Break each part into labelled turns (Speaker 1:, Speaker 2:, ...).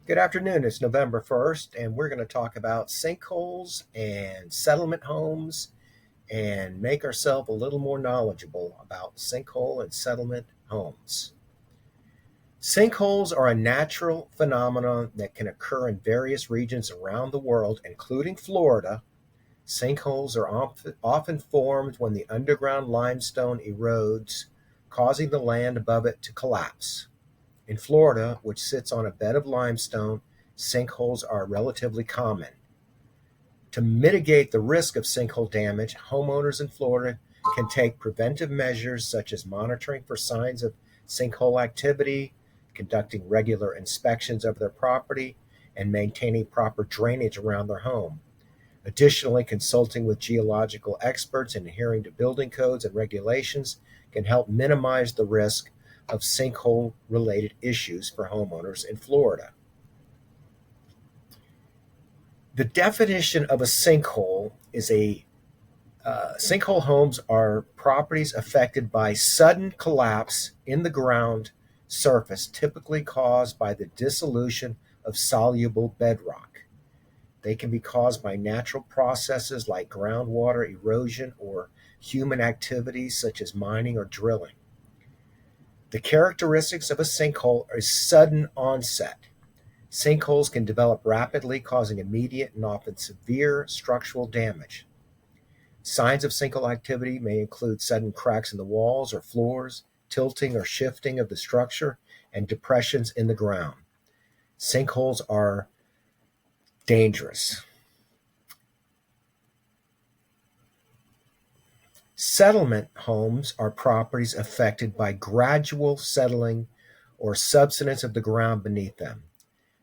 Speaker 1: Good afternoon. It's November 1st, and we're going to talk about sinkholes and settlement homes and make ourselves a little more knowledgeable about sinkhole and settlement homes. Sinkholes are a natural phenomenon that can occur in various regions around the world, including Florida. Sinkholes are often formed when the underground limestone erodes, causing the land above it to collapse. In Florida, which sits on a bed of limestone, sinkholes are relatively common. To mitigate the risk of sinkhole damage, homeowners in Florida can take preventive measures such as monitoring for signs of sinkhole activity, conducting regular inspections of their property, and maintaining proper drainage around their home. Additionally, consulting with geological experts and adhering to building codes and regulations can help minimize the risk of sinkhole related issues for homeowners in Florida. The definition of a sinkhole is a sinkhole homes are properties affected by sudden collapse in the ground surface, typically caused by the dissolution of soluble bedrock. They can be caused by natural processes like groundwater erosion or human activities such as mining or drilling. The characteristics of a sinkhole are sudden onset. Sinkholes can develop rapidly, causing immediate and often severe structural damage. Signs of sinkhole activity may include sudden cracks in the walls or floors, tilting or shifting of the structure, and depressions in the ground. Sinkholes are dangerous. Settlement homes are properties affected by gradual settling or subsidence of the ground beneath them.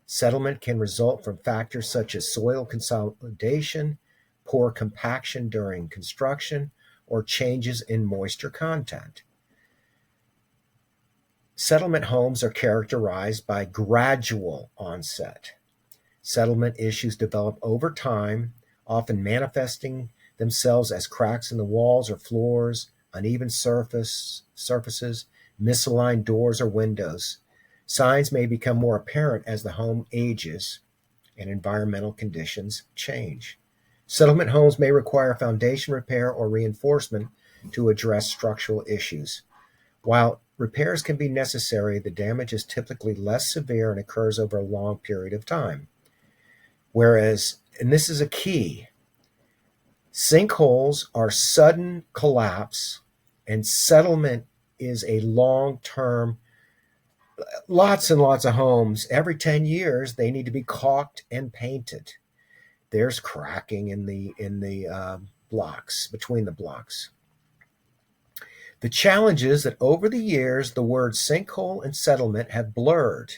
Speaker 1: Settlement can result from factors such as soil consolidation, poor compaction during construction, or changes in moisture content. Settlement homes are characterized by gradual onset. Settlement issues develop over time, often manifesting themselves as cracks in the walls or floors, uneven surfaces, misaligned doors or windows. Signs may become more apparent as the home ages and environmental conditions change. Settlement homes may require foundation repair or reinforcement to address structural issues. While repairs can be necessary, the damage is typically less severe and occurs over a long period of time. Whereas, and this is a key, sinkholes are sudden collapse and settlement is a long term. Lots and lots of homes, every 10 years, they need to be caulked and painted. There's cracking in the blocks, between the blocks. The challenge is that over the years, the words sinkhole and settlement have blurred.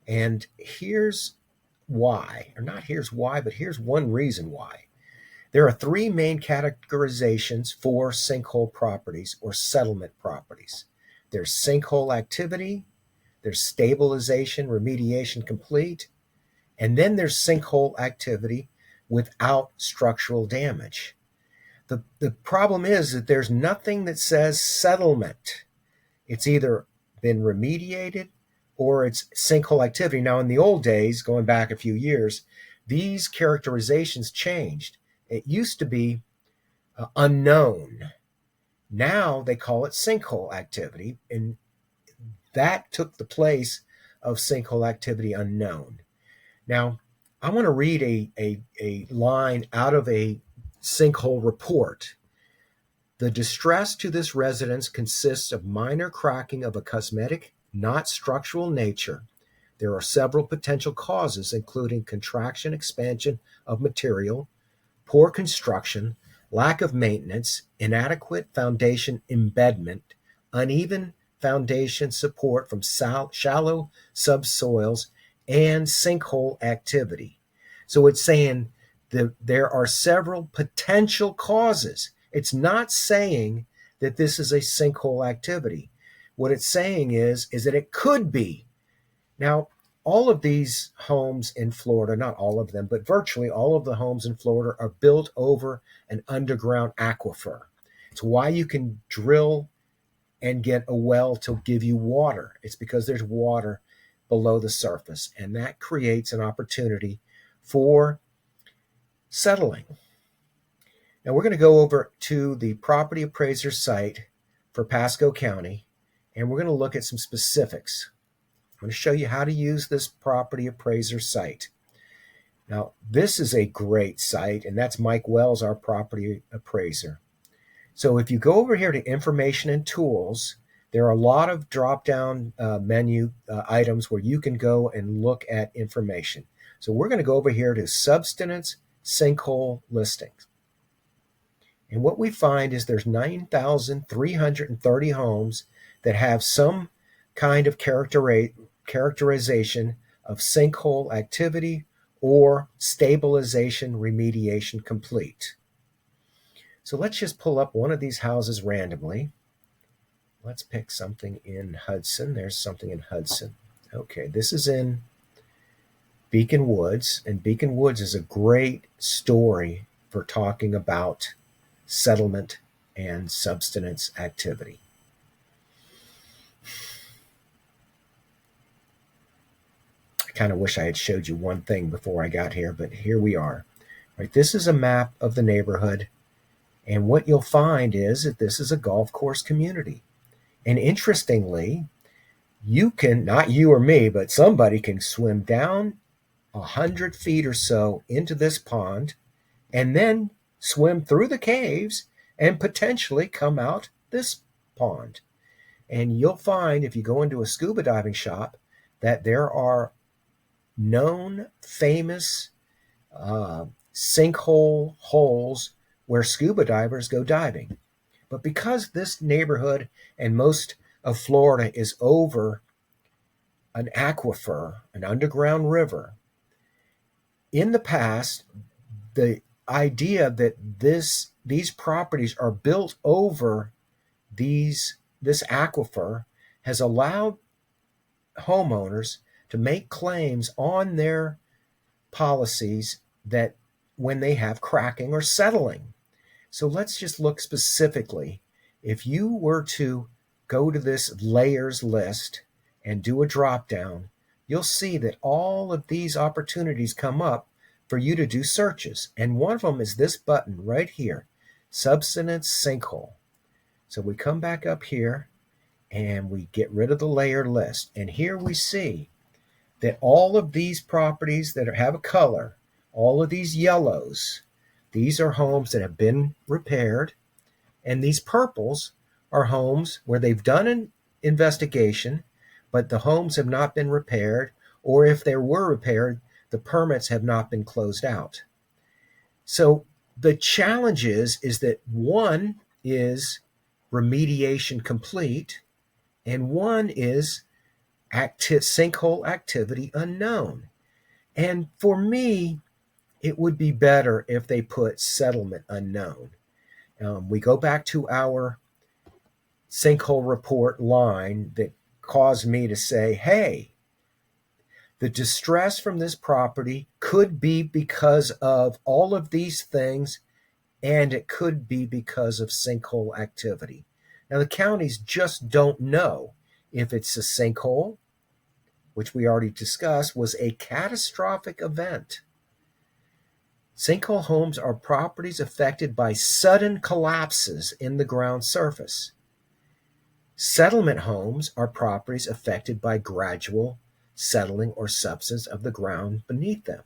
Speaker 1: And here's why, or not here's why, but here's one reason why. There are three main categorizations for sinkhole properties or settlement properties. There's sinkhole activity, there's stabilization, remediation complete, and then there's sinkhole activity without structural damage. The problem is that there's nothing that says settlement. It's either been remediated or it's sinkhole activity. Now, in the old days, going back a few years, these characterizations changed. It used to be unknown. Now they call it sinkhole activity, and that took the place of sinkhole activity unknown. Now, I want to read a line out of a sinkhole report. The distress to this residence consists of minor cracking of a cosmetic, not structural nature. There are several potential causes, including contraction, expansion of material, poor construction, lack of maintenance, inadequate foundation embedment, uneven foundation support from shallow subsoils, and sinkhole activity. So it's saying that there are several potential causes. It's not saying that this is a sinkhole activity. What it's saying is that it could be. Now, all of these homes in Florida, not all of them, but virtually all of the homes in Florida are built over an underground aquifer. It's why you can drill and get a well to give you water. It's because there's water below the surface, and that creates an opportunity for settling. Now we're going to go over to the property appraiser site for Pasco County, and we're going to look at some specifics. I'm going to show you how to use this property appraiser site. Now, this is a great site, and that's Mike Wells, our property appraiser. So if you go over here to Information and Tools, there are a lot of drop-down menu items where you can go and look at information. So we're going to go over here to Subsidence Sinkhole Listings. And what we find is there's 9,330 homes that have some kind of characterization of sinkhole activity or stabilization remediation complete. So let's just pull up one of these houses randomly. Let's pick something in Hudson. There's something in Hudson. Okay, this is in Beacon Woods, and Beacon Woods is a great story for talking about settlement and subsidence activity. I kind of wish I had showed you one thing before I got here, but here we are. Right, this is a map of the neighborhood, and what you'll find is that this is a golf course community. And interestingly, you can, not you or me, but somebody can swim down 100 feet or so into this pond and then swim through the caves and potentially come out this pond. And you'll find, if you go into a scuba diving shop, that there are known famous sinkhole holes where scuba divers go diving. But because this neighborhood and most of Florida is over an aquifer, an underground river, in the past, the idea that these properties are built over this aquifer has allowed homeowners to make claims on their policies that when they have cracking or settling. So let's just look specifically. If you were to go to this layers list and do a drop down, you'll see that all of these opportunities come up for you to do searches. And one of them is this button right here, Subsidence Sinkhole. So we come back up here and we get rid of the layer list. And here we see that all of these properties that have a color, all of these yellows, these are homes that have been repaired. And these purples are homes where they've done an investigation, but the homes have not been repaired, or if they were repaired, the permits have not been closed out. So the challenge is that one is remediation complete, and one is sinkhole activity unknown. And for me, it would be better if they put settlement unknown. We go back to our sinkhole report line that caused me to say, hey, the distress from this property could be because of all of these things, and it could be because of sinkhole activity. Now, the counties just don't know if it's a sinkhole, which we already discussed, was a catastrophic event. Sinkhole homes are properties affected by sudden collapses in the ground surface. Settlement homes are properties affected by gradual settling or subsidence of the ground beneath them.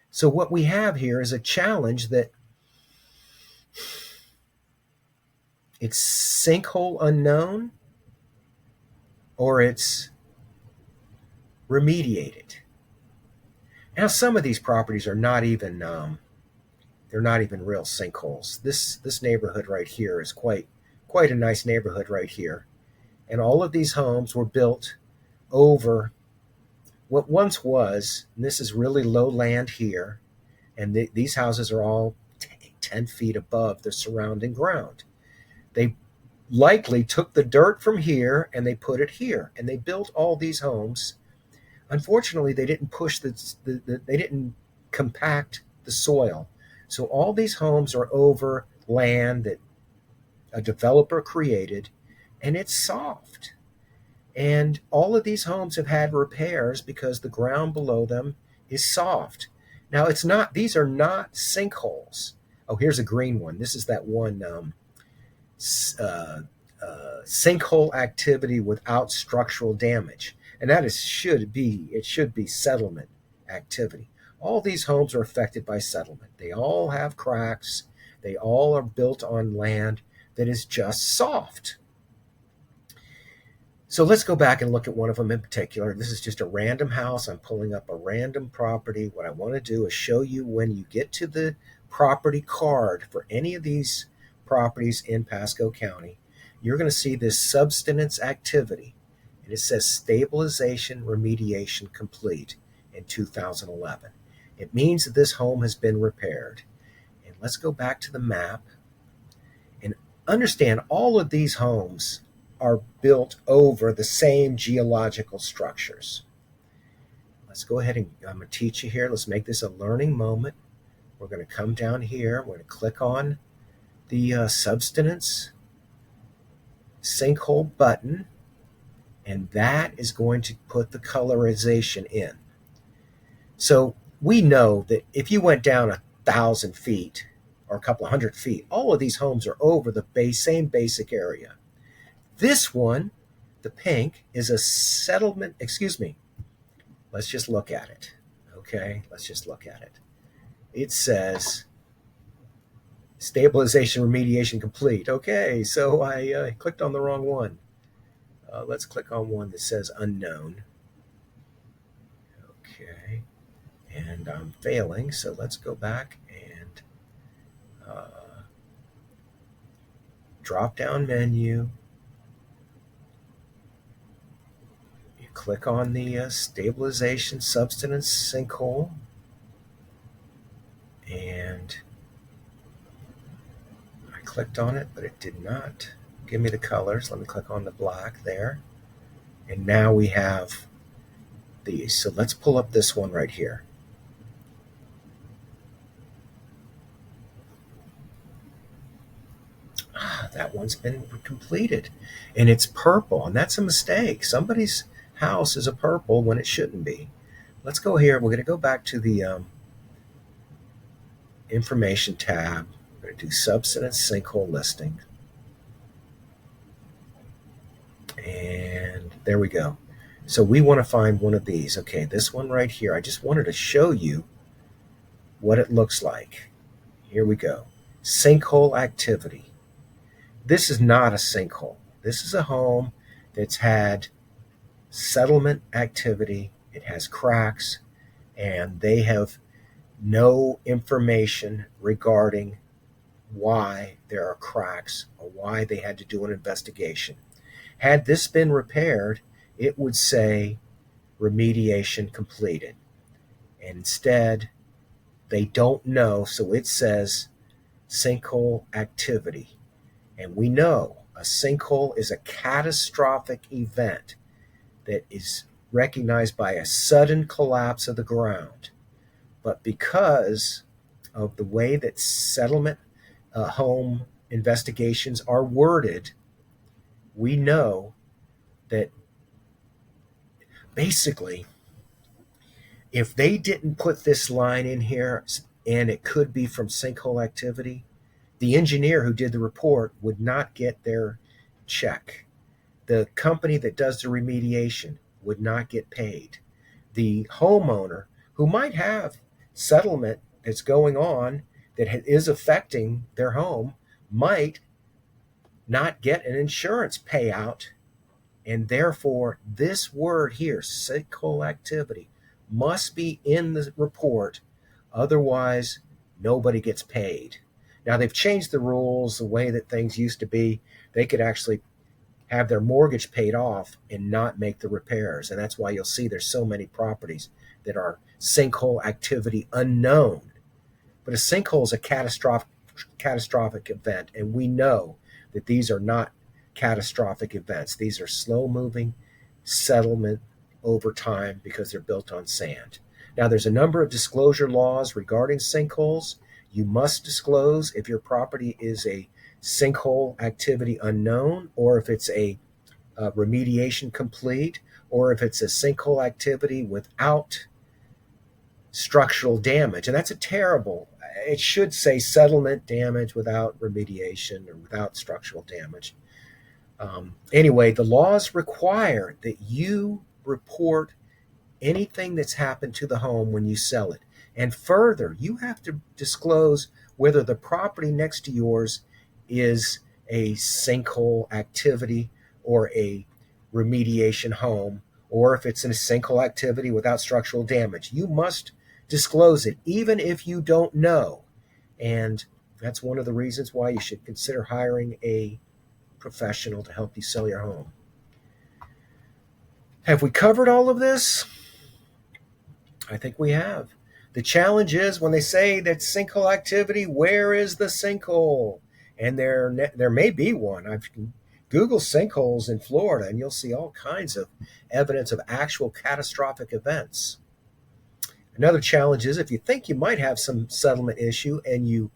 Speaker 1: So what we have here is a challenge that it's sinkhole unknown or it's remediated. Now, some of these properties are not even they're not even real sinkholes. This neighborhood right here is quite a nice neighborhood right here, and all of these homes were built over what once was. And this is really low land here, and these houses are all 10 feet above the surrounding ground. They likely took the dirt from here and they put it here, and they built all these homes. Unfortunately, they didn't push they didn't compact the soil. So all these homes are over land that a developer created, and it's soft. And all of these homes have had repairs because the ground below them is soft. Now, these are not sinkholes. Oh, here's a green one. This is that one uh, sinkhole activity without structural damage. And it should be settlement activity. All these homes are affected by settlement. They all have cracks. They all are built on land that is just soft. So let's go back and look at one of them in particular. This is just a random house. I'm pulling up a random property. What I want to do is show you when you get to the property card for any of these properties in Pasco County, you're going to see this subsidence activity. And it says stabilization remediation complete in 2011. It means that this home has been repaired. And let's go back to the map and understand all of these homes are built over the same geological structures. Let's go ahead and I'm going to teach you here. Let's make this a learning moment. We're going to come down here. We're going to click on the subsidence sinkhole button, and that is going to put the colorization in. So we know that if you went down 1,000 feet or a couple of hundred feet, all of these homes are over the same basic area. This one, the pink, is a settlement. Excuse me. Let's just look at it. Okay, let's just look at it. It says stabilization remediation complete. Okay, so I clicked on the wrong one. Let's click on one that says unknown. Okay, and I'm failing, so let's go back and drop down menu. Click on the stabilization subsidence sinkhole, and I clicked on it, but it did not give me the colors. Let me click on the black there, and now we have these. So let's pull up this one right here. That one's been completed, and it's purple, and that's a mistake. Somebody's house is a purple when it shouldn't be. Let's go here. We're going to go back to the information tab. We're going to do subsidence sinkhole listing. And there we go. So we want to find one of these. Okay, this one right here. I just wanted to show you what it looks like. Here we go. Sinkhole activity. This is not a sinkhole. This is a home that's had settlement activity. It has cracks, and they have no information regarding why there are cracks or why they had to do an investigation. Had this been repaired, it would say remediation completed. And instead, they don't know, so it says sinkhole activity. And we know a sinkhole is a catastrophic event that is recognized by a sudden collapse of the ground. But because of the way that settlement home investigations are worded, we know that basically, if they didn't put this line in here, and it could be from sinkhole activity, the engineer who did the report would not get their check. The company that does the remediation would not get paid. The homeowner, who might have settlement that's going on that is affecting their home, might not get an insurance payout. And therefore, this word here, sinkhole activity, must be in the report. Otherwise, nobody gets paid. Now, they've changed the rules the way that things used to be. They could actually have their mortgage paid off and not make the repairs. And that's why you'll see there's so many properties that are sinkhole activity unknown. But a sinkhole is a catastrophic event, and we know that these are not catastrophic events. These are slow-moving settlement over time because they're built on sand. Now, there's a number of disclosure laws regarding sinkholes. You must disclose if your property is a sinkhole activity unknown, or if it's a remediation complete, or if it's a sinkhole activity without structural damage. And that's a terrible, it should say settlement damage without remediation or without structural damage. Anyway, the laws require that you report anything that's happened to the home when you sell it. And further, you have to disclose whether the property next to yours is a sinkhole activity or a remediation home, or if it's a sinkhole activity without structural damage. You must disclose it, even if you don't know. And that's one of the reasons why you should consider hiring a professional to help you sell your home. Have we covered all of this? I think we have. The challenge is when they say that sinkhole activity, where is the sinkhole? And there may be one. I've Google sinkholes in Florida, and you'll see all kinds of evidence of actual catastrophic events. Another challenge is if you think you might have some settlement issue and you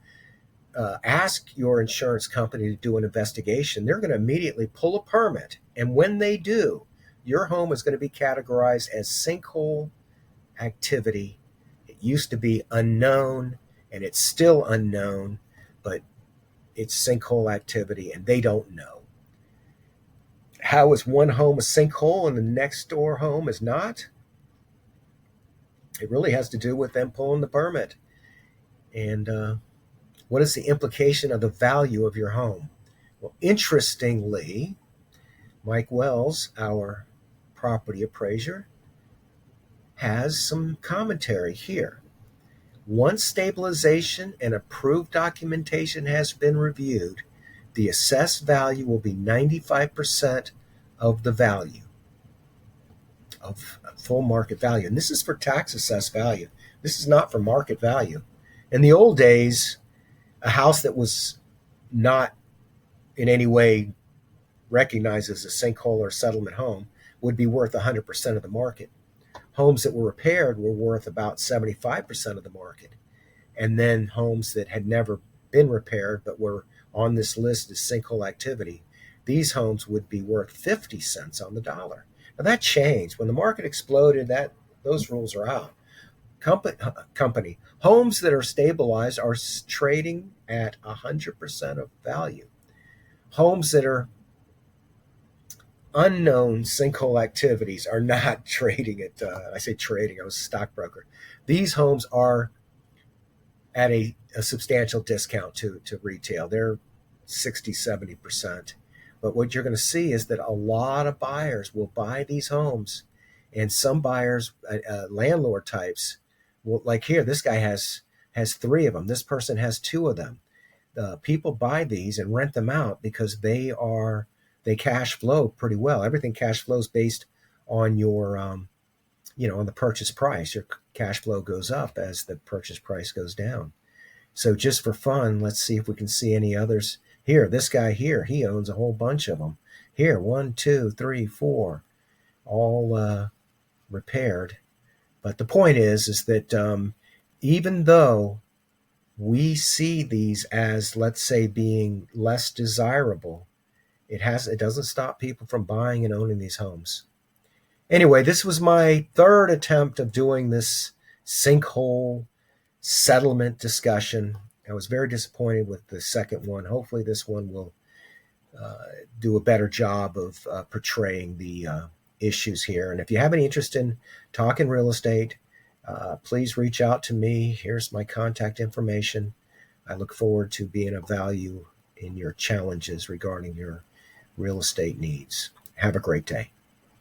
Speaker 1: ask your insurance company to do an investigation, they're going to immediately pull a permit. And when they do, your home is going to be categorized as sinkhole activity. It used to be unknown, and it's still unknown, but it's sinkhole activity, and they don't know. How is one home a sinkhole and the next door home is not? It really has to do with them pulling the permit. And what is the implication of the value of your home? Well, interestingly, Mike Wells, our property appraiser, has some commentary here. Once stabilization and approved documentation has been reviewed, the assessed value will be 95% of the value of full market value. And this is for tax assessed value. This is not for market value. In the old days, a house that was not in any way recognized as a sinkhole or settlement home would be worth 100% of the market. Homes that were repaired were worth about 75% of the market. And then homes that had never been repaired but were on this list as sinkhole activity, these homes would be worth 50 cents on the dollar. Now that changed. When the market exploded, those rules are out. Company homes that are stabilized are trading at 100% of value. Homes that are unknown sinkhole activities are not trading at, I say trading, I was a stockbroker. These homes are at a substantial discount to retail. They're 60, 70%. But what you're going to see is that a lot of buyers will buy these homes, and some buyers, landlord types, will, like here, this guy has 3 of them. This person has 2 of them. People buy these and rent them out because they cash flow pretty well. Everything cash flows based on your, on the purchase price. Your cash flow goes up as the purchase price goes down. So just for fun, let's see if we can see any others. Here, this guy here, he owns a whole bunch of them. Here, 1, 2, 3, 4, all repaired. But the point is that even though we see these as, let's say, being less desirable, it doesn't stop people from buying and owning these homes. Anyway, this was my 3rd attempt of doing this sinkhole settlement discussion. I was very disappointed with the second one. Hopefully this one will do a better job of portraying the issues here. And if you have any interest in talking real estate, please reach out to me. Here's my contact information. I look forward to being of value in your challenges regarding your real estate needs. Have a great day.